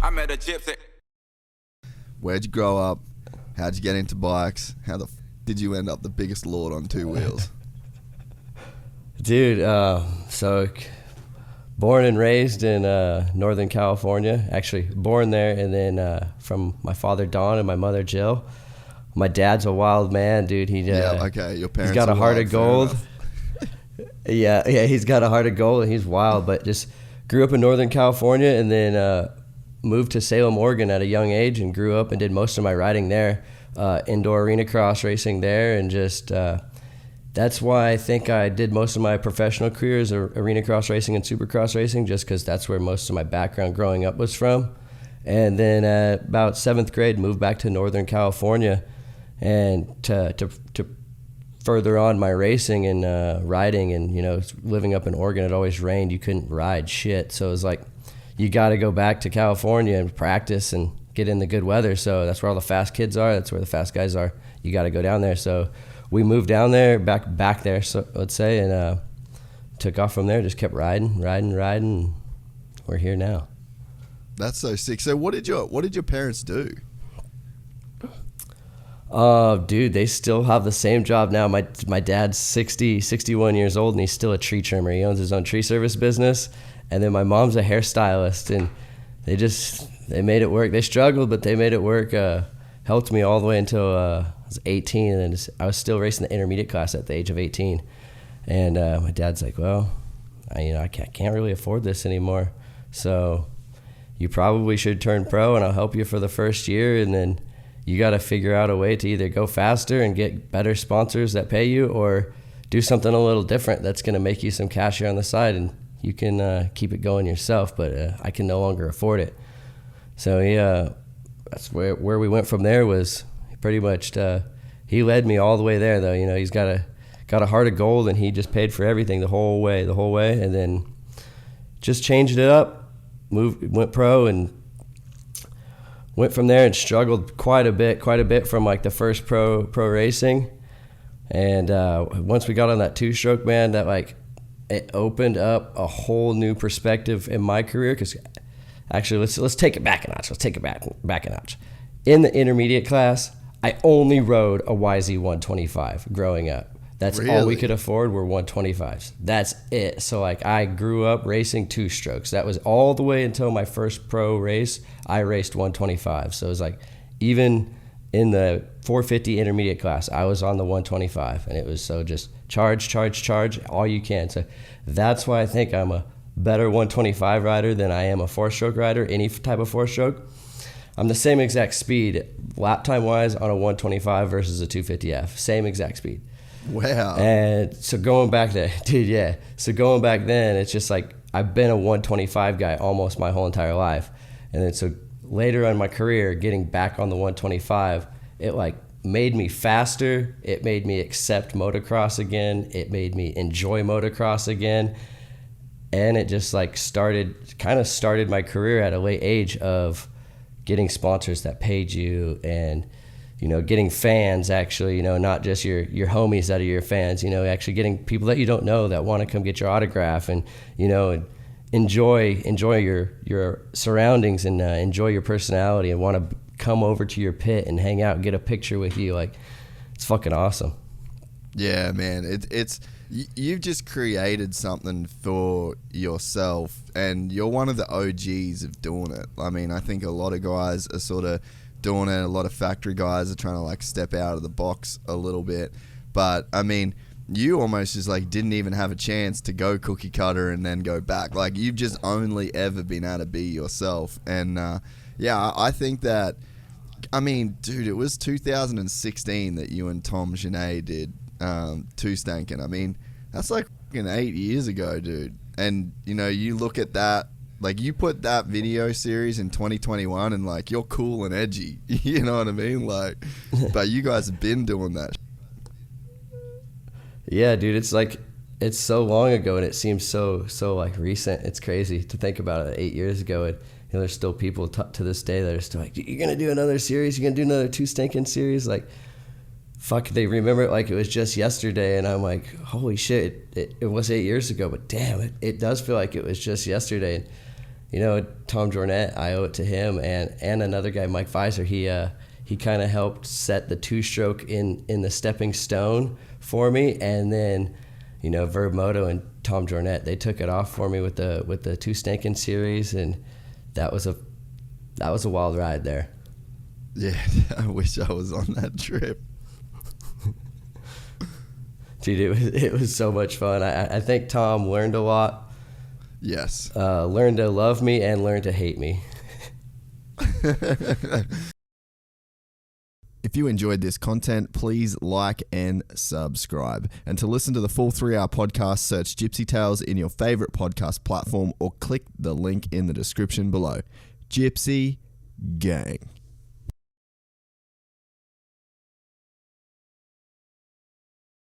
I met a gypsy. Where'd you grow up? How'd you get into bikes? How the did you end up the biggest lord on two wheels? Dude, so born and raised in Northern California. Actually, born there, and then from my father Don and my mother Jill. My dad's a wild man, dude. Yeah, okay. Your parents. He's got a heart wild, of gold. Yeah, he's got a heart of gold, and he's wild. But just grew up in Northern California, and then moved to Salem, Oregon at a young age, and grew up and did most of my riding there, indoor arena cross racing there, and just that's why I think I did most of my professional career as arena cross racing and supercross racing, just because that's where most of my background growing up was from. And then about 7th grade, moved back to Northern California, and to further on my racing and riding, and living up in Oregon, it always rained. You couldn't ride shit, so it was like you got to go back to California and practice and get in the good weather. So that's where all the fast kids are. That's where the fast guys are. You got to go down there. So we moved down there, back there, so let's say, and took off from there. Just kept riding. And we're here now. That's so sick. So what did your parents do? Dude, they still have the same job now. My dad's 61 years old, and he's still a tree trimmer. He owns his own tree service business. And then my mom's a hairstylist, and they made it work. They struggled, but they made it work. Helped me all the way until I was 18, and then I was still racing the intermediate class at the age of 18. And my dad's like, well, I can't really afford this anymore, so you probably should turn pro, and I'll help you for the first year, and then you got to figure out a way to either go faster and get better sponsors that pay you, or do something a little different that's going to make you some cash here on the side, and you can keep it going yourself, but I can no longer afford it. So that's where we went from there. Was pretty much he led me all the way there, though. He's got a heart of gold, and he just paid for everything the whole way, and then just changed it up, went pro, and went from there, and struggled quite a bit from like the first pro racing. And once we got on that two-stroke, man, that like it opened up a whole new perspective in my career. Because actually, let's take it back a notch. Let's take it back a notch. In the intermediate class, I only rode a YZ 125 growing up. That's really? All we could afford were 125s. That's it. So like I grew up racing two strokes. That was all the way until my first pro race. I raced 125. So it was like even in the 450 intermediate class, I was on the 125, and it was so just charge all you can. So that's why I think I'm a better 125 rider than I am a four-stroke rider, any type of four-stroke. I'm the same exact speed, lap time wise, on a 125 versus a 250F. Same exact speed. Wow. And so going back then, it's just like I've been a 125 guy almost my whole entire life. And then so later in my career, getting back on the 125, it like made me faster. It made me accept motocross again. It made me enjoy motocross again. And it just like started my career at a late age of getting sponsors that paid you, and getting fans, actually, not just your homies that are your fans, actually getting people that you don't know that want to come get your autograph, and enjoy your surroundings, and enjoy your personality, and want to come over to your pit and hang out and get a picture with you. Like, it's fucking awesome. Yeah, man. It's you've just created something for yourself, and you're one of the OGs of doing it. I mean, I think a lot of guys are sort of doing it. A lot of factory guys are trying to like step out of the box a little bit, but I mean, you almost just like didn't even have a chance to go cookie cutter and then go back. Like, you've just only ever been able to be yourself. And yeah, I think that, I mean, dude, it was 2016 that you and Tom Genet did Two Stankin'. I mean, that's like fucking 8 years ago, dude. And you look at that, like, you put that video series in 2021, and like, you're cool and edgy. You know what I mean? Like, but you guys have been doing that. Yeah, dude, it's like, it's so long ago, and it seems so like recent. It's crazy to think about it 8 years ago, and there's still people to this day that are still like, you're gonna do another series? You're gonna do another Two Stankin' series? Like, fuck, they remember it like it was just yesterday. And I'm like, holy shit, it was 8 years ago, but damn, it does feel like it was just yesterday. And Tom Jornet, I owe it to him, and another guy, Mike Weiser. He kind of helped set the two-stroke in the stepping stone for me, and then Verb Moto and Tom Jornet, they took it off for me with the Two Stankin series, and that was a wild ride there. Yeah, I wish I was on that trip. Dude, it was so much fun. I think Tom learned a lot. Yes. Learned to love me and learned to hate me. If you enjoyed this content, please like and subscribe. And to listen to the full 3-hour podcast, search Gypsy Tales in your favorite podcast platform or click the link in the description below. Gypsy Gang.